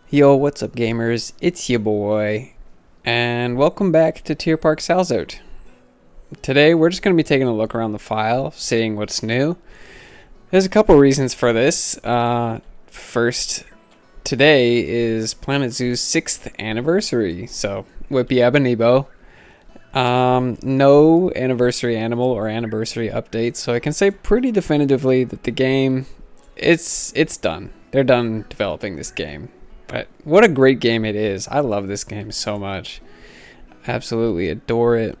Yo, what's up gamers? It's your boy, and welcome back to Tierpark Salzert. Today we're just going to be taking a look around the file, seeing what's new. There's a couple reasons for this. First, today is Planet Zoo's 6th anniversary, so WIPPI ABBONIBO. No anniversary animal or anniversary update, so I can say pretty definitively that the game, it's done. They're done developing this game. But what a great game it is. I love this game so much. Absolutely adore it.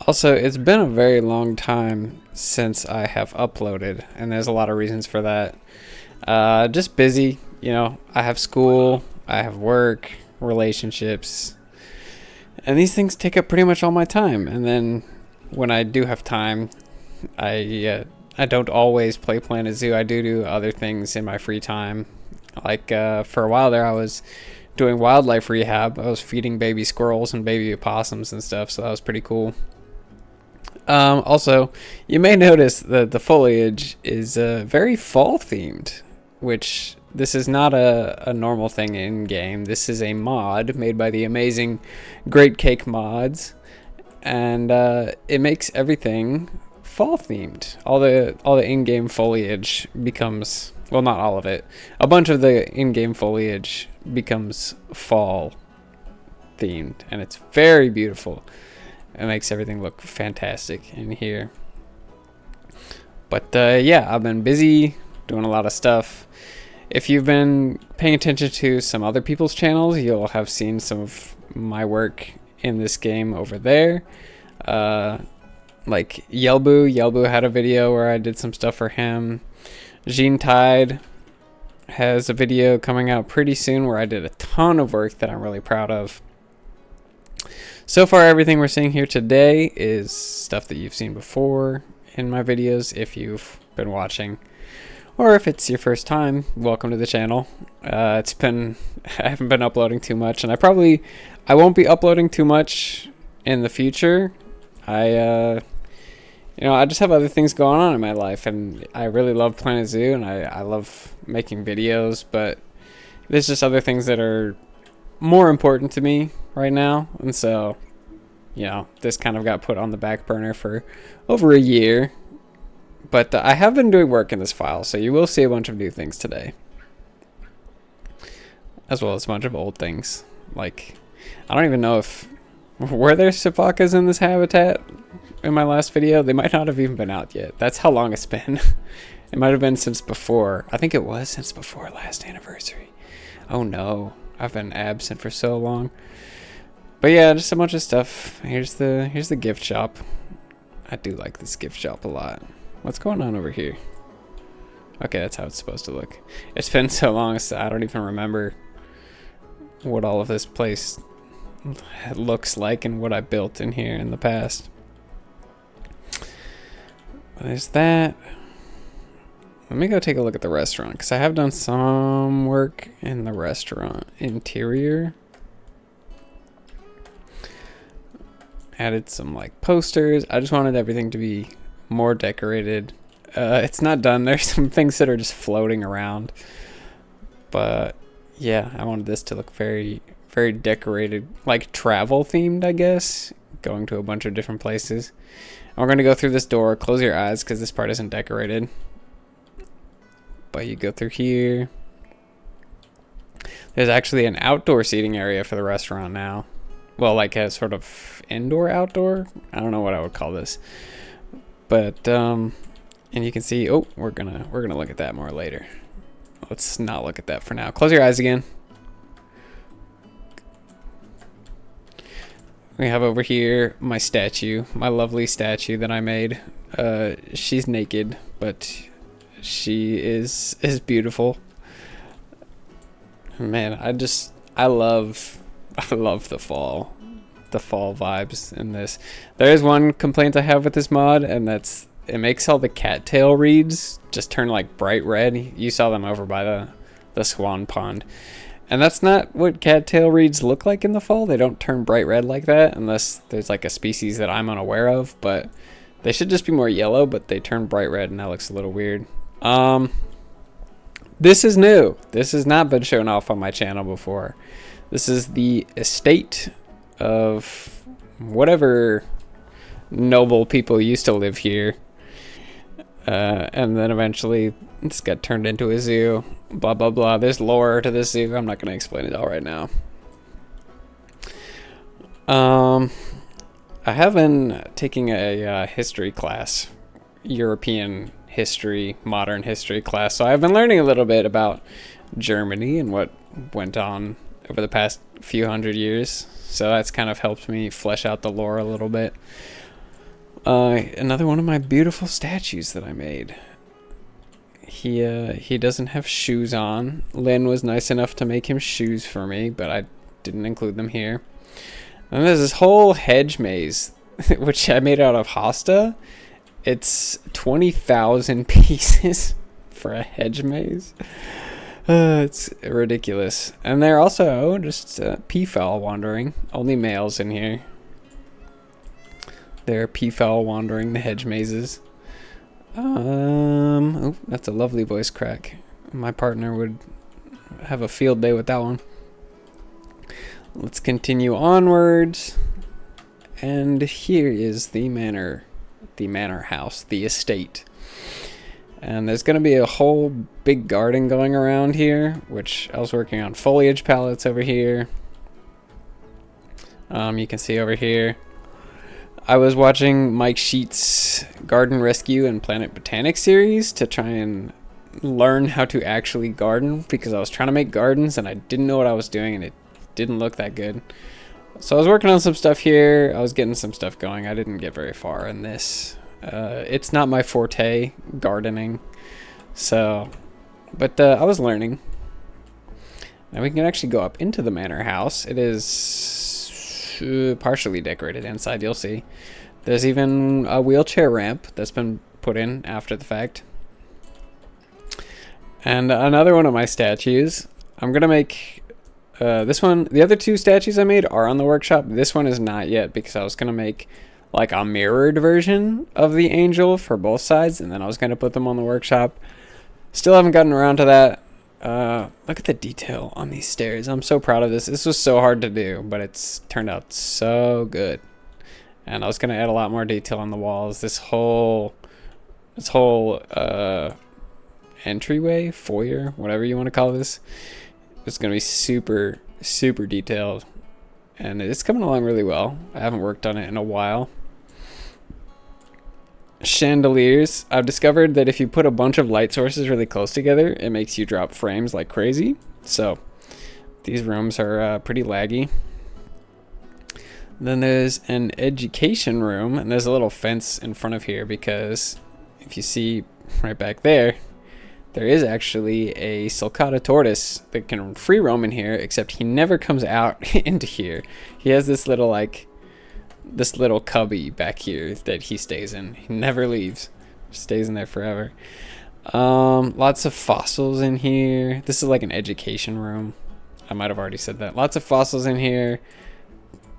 Also, it's been a very long time since I have uploaded, and there's a lot of reasons for that. Just busy, you know, I have school, I have work, relationships, and these things take up pretty much all my time. And then when I do have time, I don't always play Planet Zoo. I do other things in my free time. Like for a while there, I was doing wildlife rehab. I was feeding baby squirrels and baby opossums and stuff, so that was pretty cool. Also, you may notice that the foliage is very fall themed, which this is not a normal thing in game. This is a mod made by the amazing Great Cake Mods, and it makes everything fall themed. All the in-game foliage becomes, well, not all of it. A bunch of the in-game foliage becomes fall themed, and it's very beautiful. It makes everything look fantastic in here. But yeah, I've been busy doing a lot of stuff. If you've been paying attention to some other people's channels, you'll have seen some of my work in this game over there. Like Yelbu had a video where I did some stuff for him. Jean Tide has a video coming out pretty soon where I did a ton of work that I'm really proud of. So far, everything we're seeing here today is stuff that you've seen before in my videos if you've been watching. Or if it's your first time, welcome to the channel. I haven't been uploading too much, and I won't be uploading too much in the future. You know, I just have other things going on in my life, and I really love Planet Zoo, and I love making videos, but there's just other things that are more important to me right now, and so, you know, this kind of got put on the back burner for over a year. But I have been doing work in this file, so you will see a bunch of new things today, as well as a bunch of old things. Like, I don't even know if were there sipakas in this habitat in my last video. They might not have even been out yet. That's how long it's been. It might have been since before. I think it was since before last anniversary. Oh no, I've been absent for so long. But yeah, just a bunch of stuff. Here's the gift shop. I do like this gift shop a lot. What's going on over here? Okay, that's how it's supposed to look. It's been so long, so I don't even remember what all of this place looks like and what I built in here in the past. There's that. Let me go take a look at the restaurant, because I have done some work in the restaurant interior. Added some like posters. I just wanted everything to be more decorated. It's not done. There's some things that are just floating around, but yeah, I wanted this to look very, very decorated, like travel themed, I guess, going to a bunch of different places. And we're going to go through this door. Close your eyes because this part isn't decorated, but you go through here. There's actually an outdoor seating area for the restaurant now. Well, like a sort of indoor outdoor. I don't know what I would call this, but and you can see, oh, we're gonna look at that more later. Let's not look at that for now. Close your eyes again. We have over here my statue, my lovely statue that I made. She's naked, but she is beautiful. Man, I love the fall vibes in this. There is one complaint I have with this mod, and that's it makes all the cattail reeds just turn like bright red. You saw them over by the swan pond. And that's not what cattail reeds look like in the fall. They don't turn bright red like that unless there's like a species that I'm unaware of, but they should just be more yellow, but they turn bright red and that looks a little weird. This is new. This has not been shown off on my channel before. This is the estate of whatever noble people used to live here. And then eventually this got turned into a zoo. Blah, blah, blah. There's lore to this zoo. I'm not going to explain it all right now. I have been taking a history class, European history, modern history class. So I've been learning a little bit about Germany and what went on over the past few hundred years. So that's kind of helped me flesh out the lore a little bit. Another one of my beautiful statues that I made. He doesn't have shoes on. Lynn was nice enough to make him shoes for me, but I didn't include them here. And there's this whole hedge maze, which I made out of hosta. It's 20,000 pieces for a hedge maze. It's ridiculous. And they're also just peafowl wandering. Only males in here. They're peafowl wandering the hedge mazes. Oh, that's a lovely voice crack. My partner would have a field day with that one. Let's continue onwards. And here is the manor house, the estate. And there's going to be a whole big garden going around here, which I was working on foliage palettes over here. You can see over here. I was watching Mike Sheets' Garden Rescue and Planet Botanic series to try and learn how to actually garden, because I was trying to make gardens and I didn't know what I was doing and it didn't look that good. So I was working on some stuff here. I was getting some stuff going. I didn't get very far in this. It's not my forte, gardening. So, but I was learning. Now we can actually go up into the manor house. It is partially decorated inside, you'll see. There's even a wheelchair ramp that's been put in after the fact. And another one of my statues, I'm gonna make this one. The other two statues I made are on the workshop. This one is not yet, because I was gonna make like a mirrored version of the angel for both sides, and then I was gonna put them on the workshop. Still haven't gotten around to that. Look at the detail on these stairs. I'm so proud of this. This was so hard to do, but it's turned out so good. And I was gonna add a lot more detail on the walls. This whole entryway, foyer, whatever you want to call this, it's gonna be super detailed, and it's coming along really well. I haven't worked on it in a while. Chandeliers. I've discovered that if you put a bunch of light sources really close together, it makes you drop frames like crazy. So these rooms are pretty laggy. Then there's an education room, and there's a little fence in front of here, because if you see right back there, there is actually a sulcata tortoise that can free roam in here, except he never comes out into here. He has this little cubby back here that he stays in. He never leaves. Stays in there forever. Lots of fossils in here. This is like an education room. I might have already said that. Lots of fossils in here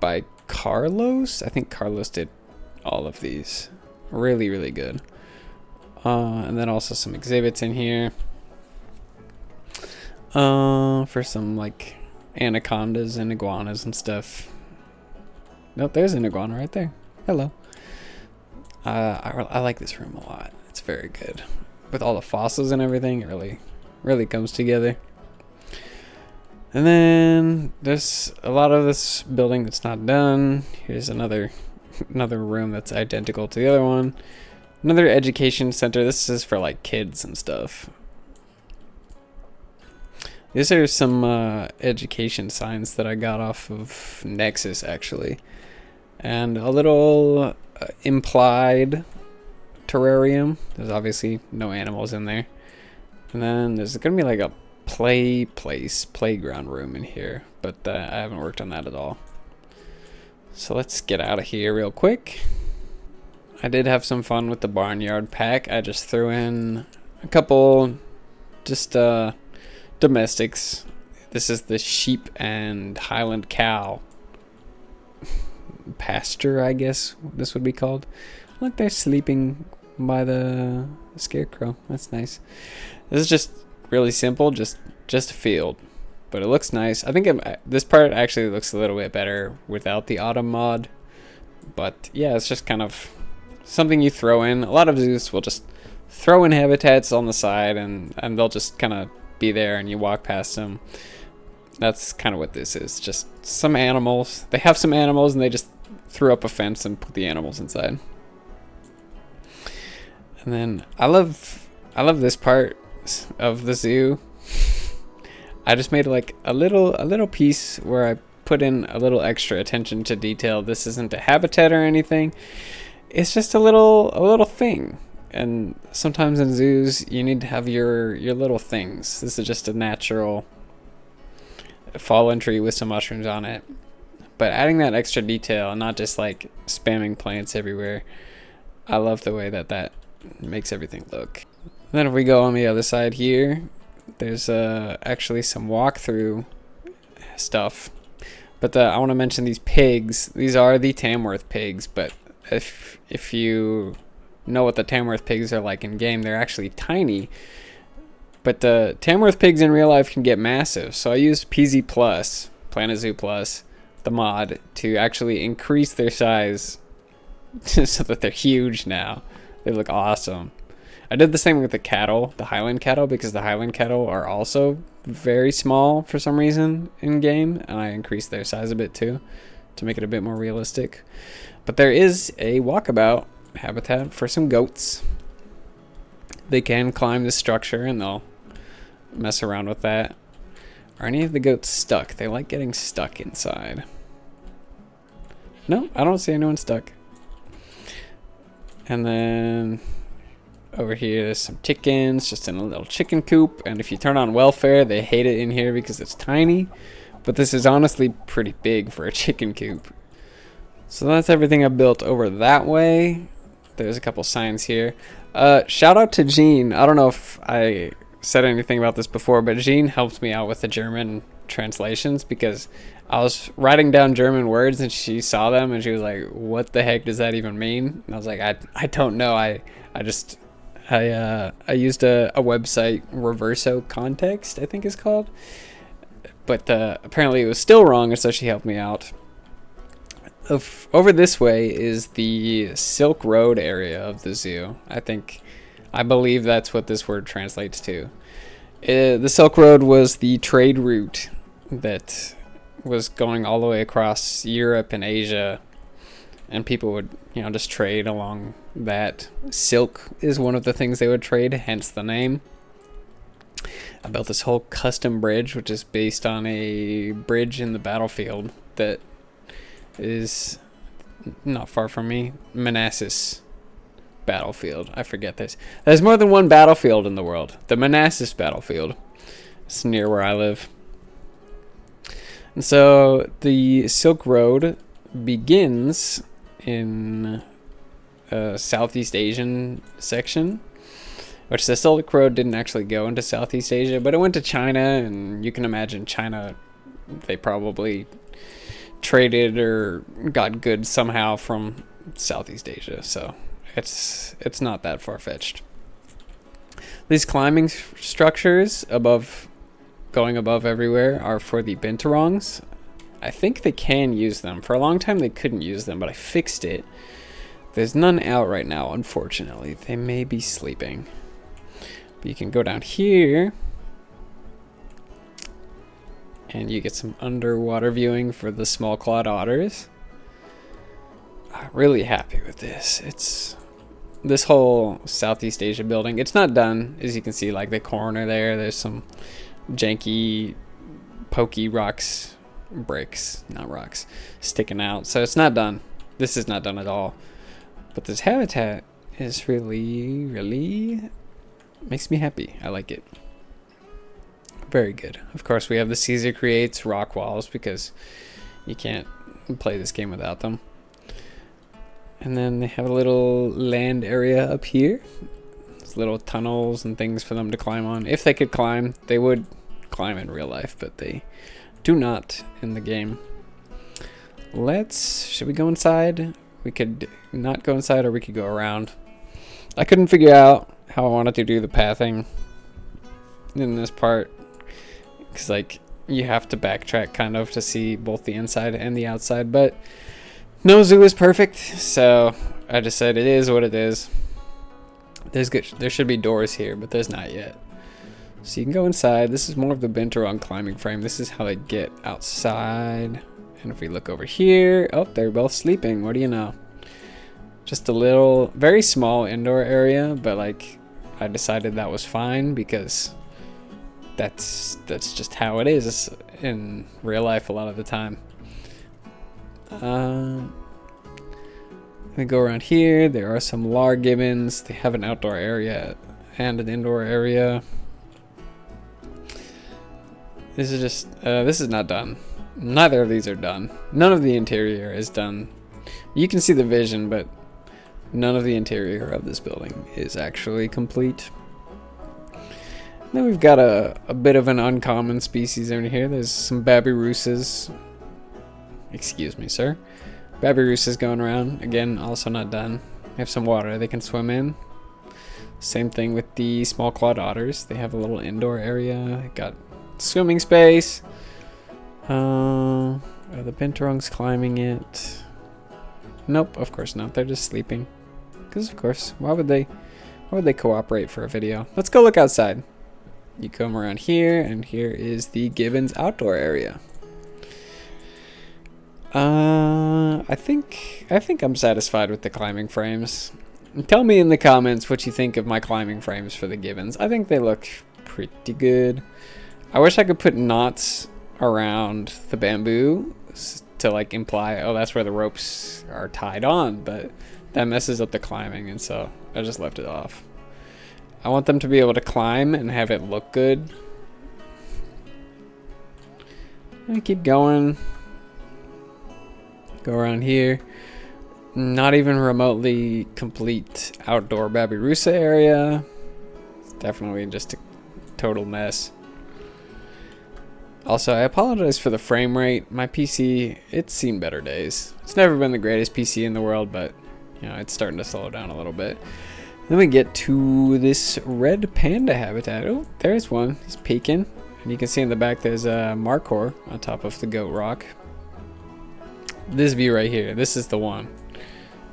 by Carlos. I think Carlos did all of these. Really good. And then also some exhibits in here. For some like anacondas and iguanas and stuff. Nope, there's an iguana right there. Hello. I like this room a lot. It's very good. With all the fossils and everything, it really comes together. And then there's a lot of this building that's not done. Here's another room that's identical to the other one. Another education center. This is for like kids and stuff. These are some education signs that I got off of Nexus, actually. And a little implied terrarium. There's obviously no animals in there. And then there's going to be like a playground room in here. But I haven't worked on that at all. So let's get out of here real quick. I did have some fun with the barnyard pack. I just threw in a couple just domestics. This is the sheep and Highland cow pasture, I guess this would be called. Look, they're sleeping by the scarecrow. That's nice. This is just really simple, just a field. But it looks nice. I think this part actually looks a little bit better without the autumn mod. But yeah, it's just kind of something you throw in. A lot of zoos will just throw in habitats on the side, and they'll just kind of be there and you walk past them. That's kind of what this is. Just some animals. They have some animals and they just threw up a fence and put the animals inside. And then I love this part of the zoo. I just made like a little piece where I put in a little extra attention to detail. This isn't a habitat or anything. It's just a little thing. And sometimes in zoos you need to have your little things. This is just a natural fallen tree with some mushrooms on it. But adding that extra detail and not just like spamming plants everywhere, I love the way that makes everything look. And then if we go on the other side here, there's actually some walkthrough stuff. But I want to mention these pigs. These are the Tamworth pigs, but if you know what the Tamworth pigs are like in game, they're actually tiny. But the Tamworth pigs in real life can get massive. So I used PZ Plus, Planet Zoo Plus, the mod, to actually increase their size so that they're huge now. They look awesome. I did the same with the cattle, the Highland cattle, because the Highland cattle are also very small for some reason in game, and I increased their size a bit too to make it a bit more realistic. But there is a walkabout habitat for some goats. They can climb this structure and they'll mess around with that. Are any of the goats stuck? They like getting stuck inside. No, I don't see anyone stuck. And then over here there's some chickens just in a little chicken coop, and if you turn on welfare they hate it in here because it's tiny, but this is honestly pretty big for a chicken coop. So that's everything I built over that way. There's a couple signs here. Shout out to Jean. I don't know if I said anything about this before, but Jean helped me out with the German translations because I was writing down German words and she saw them and she was like, what the heck does that even mean? And I was like, I don't know. I used a website, Reverso Context, I think it's called. But apparently it was still wrong, and so she helped me out. Over this way is the Silk Road area of the zoo. I believe that's what this word translates to. The Silk Road was the trade route that was going all the way across Europe and Asia, and people would, just trade along that. Silk is one of the things they would trade, hence the name. I built this whole custom bridge, which is based on a bridge in the battlefield that is not far from me. Manassas battlefield. I forget this. There's more than one battlefield in the world. The Manassas battlefield. It's near where I live. And so the Silk Road begins in Southeast Asian section, which the Silk Road didn't actually go into Southeast Asia, but it went to China, and you can imagine China, they probably traded or got goods somehow from Southeast Asia, so it's not that far-fetched. These climbing structures going above everywhere are for the binturongs. I think they can use them. For a long time they couldn't use them, but I fixed it. There's none out right now, unfortunately. They may be sleeping. But you can go down here and you get some underwater viewing for the small clawed otters. I'm really happy with this. This whole Southeast Asia building, it's not done. As you can see, like the corner there's some janky, pokey bricks, not rocks, sticking out. So it's not done. This is not done at all. But this habitat is really makes me happy. I like it. Very good. Of course, we have the Caesar Creates rock walls because you can't play this game without them. And then they have a little land area up here. There's little tunnels and things for them to climb on. If they could climb, they would climb in real life, but they do not in the game. Should we go inside? We could not go inside, or we could go around. I couldn't figure out how I wanted to do the pathing. in this part, because like you have to backtrack kind of to see both the inside and the outside, but no zoo is perfect, so I just said it is what it is. There should be doors here, but there's not yet. So you can go inside. This is more of the Binturong climbing frame. This is how they get outside. And if we look over here, oh, they're both sleeping. What do you know? Just a little, very small indoor area, but like I decided that was fine because that's just how it is in real life a lot of the time. We go around here. There are some lar gibbons. They have an outdoor area and an indoor area. This is just, this is not done. Neither of these are done. None of the interior is done. You can see the vision, but none of the interior of this building is actually complete. Then we've got a bit of an uncommon species over here. There's some babiruses. Excuse me, sir. Babiruses going around. Again, also not done. They have some water they can swim in. Same thing with the small clawed otters. They have a little indoor area. Got swimming space. Are the Binturongs climbing it? Nope, of course not. They're just sleeping. Because of course, why would they cooperate for a video? Let's go look outside. You come around here, and here is the gibbons outdoor area. I think I'm satisfied with the climbing frames. Tell me in the comments what you think of my climbing frames for the gibbons. I think they look pretty good. I wish I could put knots around the bamboo to like imply, oh, that's where the ropes are tied on, but that messes up the climbing, and so I just left it off. I want them to be able to climb and have it look good. And keep going. Go around here. Not even remotely complete outdoor babirusa area. It's definitely just a total mess. Also, I apologize for the frame rate. My PC, it's seen better days. It's never been the greatest PC in the world, but you know, it's starting to slow down a little bit. Then we get to this red panda habitat. Oh, there's one. He's peeking. And you can see in the back there's a markhor on top of the goat rock. This view right here, this is the one.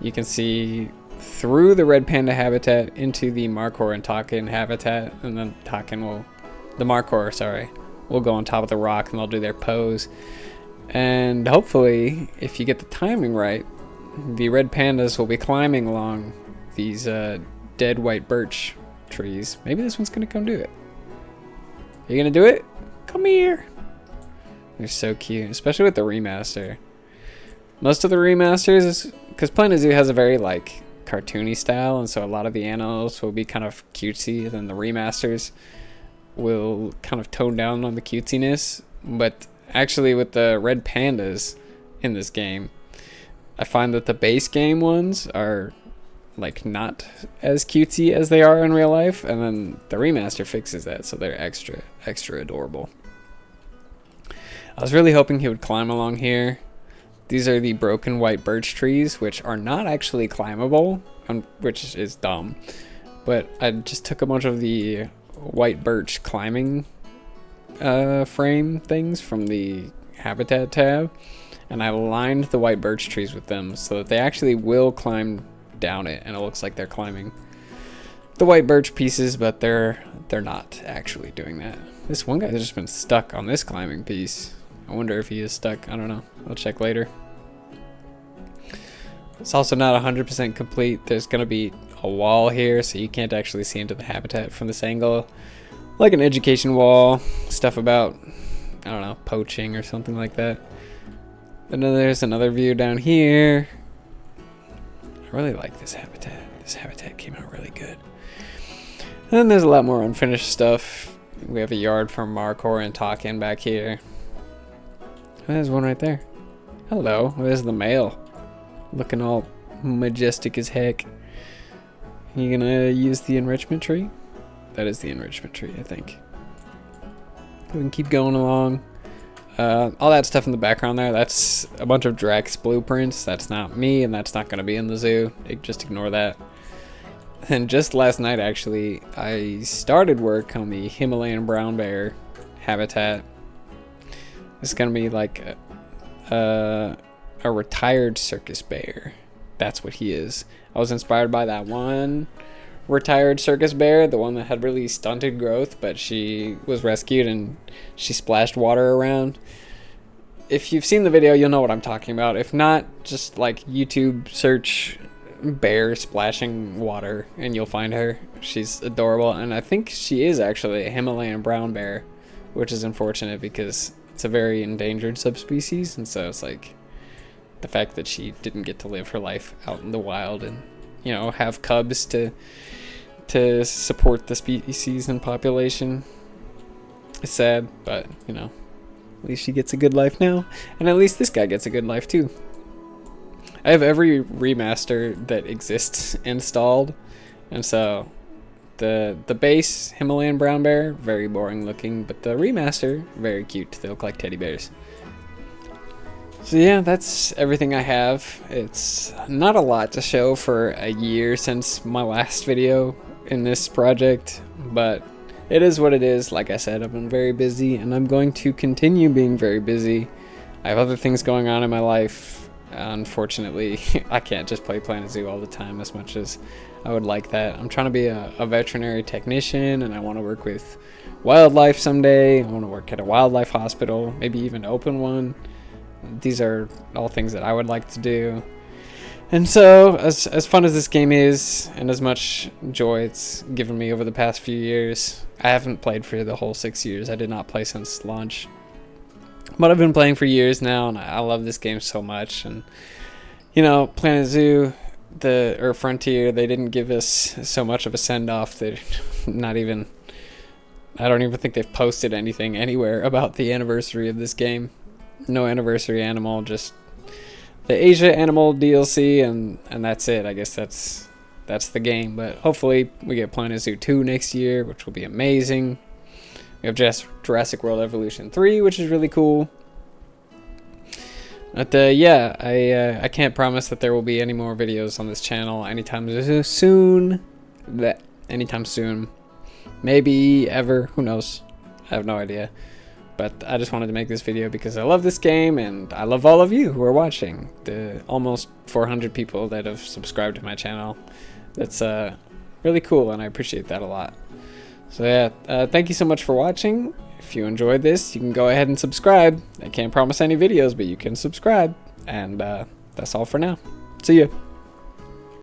You can see through the red panda habitat into the markhor and takin habitat, and then the markhor, sorry, will go on top of the rock and they'll do their pose. And hopefully, if you get the timing right, the red pandas will be climbing along these dead white birch trees. Maybe this one's gonna come do it. Are you gonna do it? Come here. They're so cute, especially with the remaster. Most of the remasters, because Planet Zoo has a very like cartoony style, and so a lot of the animals will be kind of cutesy, and then the remasters will kind of tone down on the cutesiness. But actually with the red pandas in this game, I find that the base game ones are like not as cutesy as they are in real life, and then the remaster fixes that, so they're extra adorable. I was really hoping he would climb along here. These are the broken white birch trees, which are not actually climbable, which is dumb. But I just took a bunch of the white birch climbing frame things from the habitat tab, and I lined the white birch trees with them so that they actually will climb down it, and it looks like they're climbing the white birch pieces, but they're not actually doing that. This one guy's just been stuck on this climbing piece. I wonder if he is stuck. I don't know. I'll check later. It's also not 100% complete. There's going to be a wall here, so you can't actually see into the habitat from this angle. Like an education wall, stuff about, I don't know, poaching or something like that. And then there's another view down here. I really like this habitat. This habitat came out really good. And then there's a lot more unfinished stuff. We have a yard for markhor and takin back here. There's one right there. Hello, there's the male. Looking all majestic as heck. You gonna use the enrichment tree? That is the enrichment tree, I think. We can keep going along. All that stuff in the background there, that's a bunch of Drax blueprints. That's not me, and that's not gonna be in the zoo. Just ignore that. And just last night, actually, I started work on the Himalayan brown bear habitat. It's gonna be like a retired circus bear. That's what he is. I was inspired by that one retired circus bear, the one that had really stunted growth, but she was rescued and she splashed water around. If you've seen the video, you'll know what I'm talking about. If not, just like YouTube search bear splashing water and you'll find her. She's adorable, and I think she is actually a Himalayan brown bear, which is unfortunate because it's a very endangered subspecies, and so it's like the fact that she didn't get to live her life out in the wild and, you know, have cubs to support the species and population. It's sad, but, you know, at least she gets a good life now, and at least this guy gets a good life too. I have every remaster that exists installed, and so the base Himalayan brown bear, very boring looking, but the remaster, very cute. They look like teddy bears. So yeah, that's everything I have. It's not a lot to show for a year since my last video in this project, but it is what it is. Like I said, I've been very busy, and I'm going to continue being very busy. I have other things going on in my life. Unfortunately, I can't just play Planet Zoo all the time as much as I would like that. I'm trying to be a veterinary technician, and I want to work with wildlife someday. I want to work at a wildlife hospital, maybe even open one. These are all things that I would like to do. And so, as fun as this game is, and as much joy it's given me over the past few years, I haven't played for the whole 6 years. I did not play since launch. But I've been playing for years now, and I love this game so much. And, you know, Planet Zoo, or Frontier, they didn't give us so much of a send-off. They're not even... I don't even think they've posted anything anywhere about the anniversary of this game. No anniversary animal, just the Asia animal DLC, and that's it. I guess that's the game. But hopefully we get Planet Zoo 2 next year, which will be amazing. We have Jurassic World Evolution 3, which is really cool. But yeah, I can't promise that there will be any more videos on this channel anytime soon. Anytime soon. Maybe ever. Who knows? I have no idea. But I just wanted to make this video because I love this game, and I love all of you who are watching. The almost 400 people that have subscribed to my channel. That's really cool, and I appreciate that a lot. So yeah, thank you so much for watching. If you enjoyed this, you can go ahead and subscribe. I can't promise any videos, but you can subscribe. And that's all for now. See ya.